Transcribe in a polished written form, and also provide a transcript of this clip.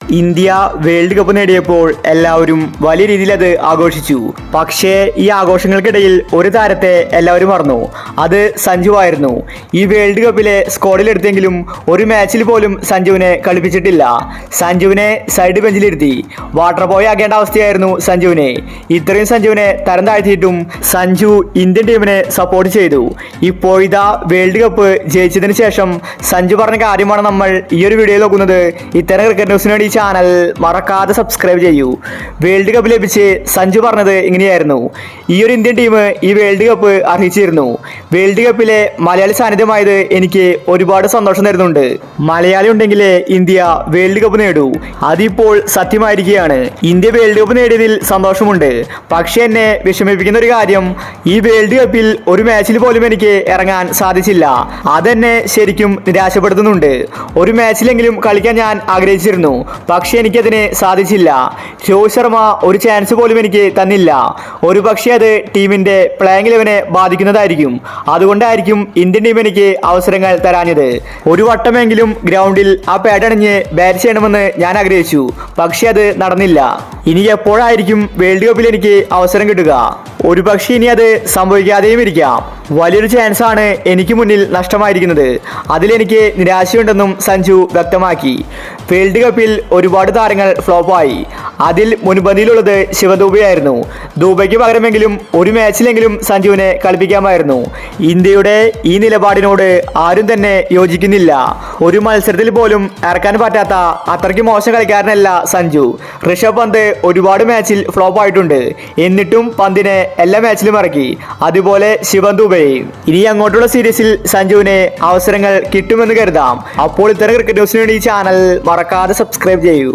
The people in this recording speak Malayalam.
ഇന്ത്യ വേൾഡ് കപ്പ് നേടിയപ്പോൾ എല്ലാവരും വലിയ രീതിയിൽ അത് ആഘോഷിച്ചു. പക്ഷേ ഈ ആഘോഷങ്ങൾക്കിടയിൽ ഒരു താരത്തെ എല്ലാവരും മറന്നു. അത് സഞ്ജു ആയിരുന്നു. ഈ വേൾഡ് കപ്പിലെ സ്ക്വാഡിലെടുത്തെങ്കിലും ഒരു മാച്ചിൽ പോലും സഞ്ജുവിനെ കളിപ്പിച്ചിട്ടില്ല. സഞ്ജുവിനെ സൈഡ് ബെഞ്ചിലിരുത്തി വാട്ടർ ബോയ് ആകേണ്ട അവസ്ഥയായിരുന്നു സഞ്ജുവിനെ. ഇത്രയും സഞ്ജുവിനെ തരം താഴ്ത്തിയിട്ടും സഞ്ജു ഇന്ത്യൻ ടീമിനെ സപ്പോർട്ട് ചെയ്തു. ഇപ്പോഴിതാ വേൾഡ് കപ്പ് ജയിച്ചതിന് ശേഷം സഞ്ജു പറഞ്ഞ കാര്യമാണ് നമ്മൾ ഈ ഒരു വീഡിയോയിൽ നോക്കുന്നത്. ഇത്തരം ക്രിക്കറ്റ് ന്യൂസിന് വേണ്ടി ചാനൽ മറക്കാതെ സബ്സ്ക്രൈബ് ചെയ്യൂ. വേൾഡ് കപ്പ് ലഭിച്ച് സഞ്ജു പറഞ്ഞത് ഇങ്ങനെയായിരുന്നു: ഈ ഒരു ഇന്ത്യൻ ടീം ഈ വേൾഡ് കപ്പ് അർഹിച്ചിരുന്നു. വേൾഡ് കപ്പിലെ മലയാളി സാന്നിധ്യമായത് എനിക്ക് ഒരുപാട് സന്തോഷം തരുന്നുണ്ട്. മലയാളി ഉണ്ടെങ്കിലേ ഇന്ത്യ വേൾഡ് കപ്പ് നേടൂ. അതിപ്പോൾ സത്യമായിരിക്കുകയാണ്. ഇന്ത്യ വേൾഡ് കപ്പ് നേടിയതിൽ സന്തോഷമുണ്ട്. പക്ഷെ എന്നെ വിഷമിപ്പിക്കുന്ന ഒരു കാര്യം, ഈ വേൾഡ് കപ്പിൽ ഒരു മാച്ചിൽ പോലും എനിക്ക് ഇറങ്ങാൻ സാധിച്ചില്ല. അതെന്നെ ശരിക്കും നിരാശപ്പെടുത്തുന്നുണ്ട്. ഒരു മാച്ചിലെങ്കിലും കളിക്കാൻ ഞാൻ ആഗ്രഹിച്ചിരുന്നു. പക്ഷെ എനിക്കതിന് സാധിച്ചില്ല. രോഹിത് ശർമ്മ ഒരു ചാൻസ് പോലും എനിക്ക് തന്നില്ല. ഒരു പക്ഷേ അത് ടീമിന്റെ പ്ലേയിങ് ലെവനെ ബാധിക്കുന്നതായിരിക്കും. അതുകൊണ്ടായിരിക്കും ഇന്ത്യൻ ടീം എനിക്ക് അവസരങ്ങൾ തരാഞ്ഞത്. ഒരു വട്ടമെങ്കിലും ഗ്രൗണ്ടിൽ ആ പാഡണിഞ്ഞ് ബാറ്റ് ചെയ്യണമെന്ന് ഞാൻ ആഗ്രഹിച്ചു. പക്ഷെ അത് നടന്നില്ല. ഇനി എപ്പോഴായിരിക്കും വേൾഡ് കപ്പിൽ എനിക്ക് അവസരം കിട്ടുക? ഒരു പക്ഷേ ഇനി അത് സംഭവിക്കാതെയും ഇരിക്കാം. വലിയൊരു ചാൻസാണ് എനിക്ക് മുന്നിൽ നഷ്ടമായിരിക്കുന്നത്. അതിലെനിക്ക് നിരാശയുണ്ടെന്നും സഞ്ജു വ്യക്തമാക്കി. വേൾഡ് കപ്പിൽ ഒരുപാട് താരങ്ങൾ ഫ്ലോപ്പായി. അതിൽ മുൻപന്തിയിലുള്ളത് ശിവദൂബെയായിരുന്നു. ദൂബയ്ക്ക് പകരമെങ്കിലും ഒരു മാച്ചിലെങ്കിലും സഞ്ജുവിനെ കളിപ്പിക്കാമായിരുന്നു. ഇന്ത്യയുടെ ഈ നിലപാടിനോട് ആരും തന്നെ യോജിക്കുന്നില്ല. ഒരു മത്സരത്തിൽ പോലും ഇറക്കാൻ പറ്റാത്ത അത്രയ്ക്ക് മോശം കളിക്കാരനല്ല സഞ്ജു. ഋഷഭ് പന്ത് ഒരുപാട് മാച്ചിൽ ഫ്ലോപ്പ് ആയിട്ടുണ്ട്. എന്നിട്ടും പന്തിനെ എല്ലാ മാച്ചിലും ഇറക്കി. അതുപോലെ ശിവൻ ദൂബെ. ഇനി അങ്ങോട്ടുള്ള സീരീസിൽ സഞ്ജുവിന് അവസരങ്ങൾ കിട്ടുമെന്ന് കരുതാം. അപ്പോൾ ഇത്തരം ക്രിക്കറ്റ് ന്യൂസിന് വേണ്ടി ഈ ചാനൽ മറക്കാതെ സബ്സ്ക്രൈബ് ചെയ്യൂ.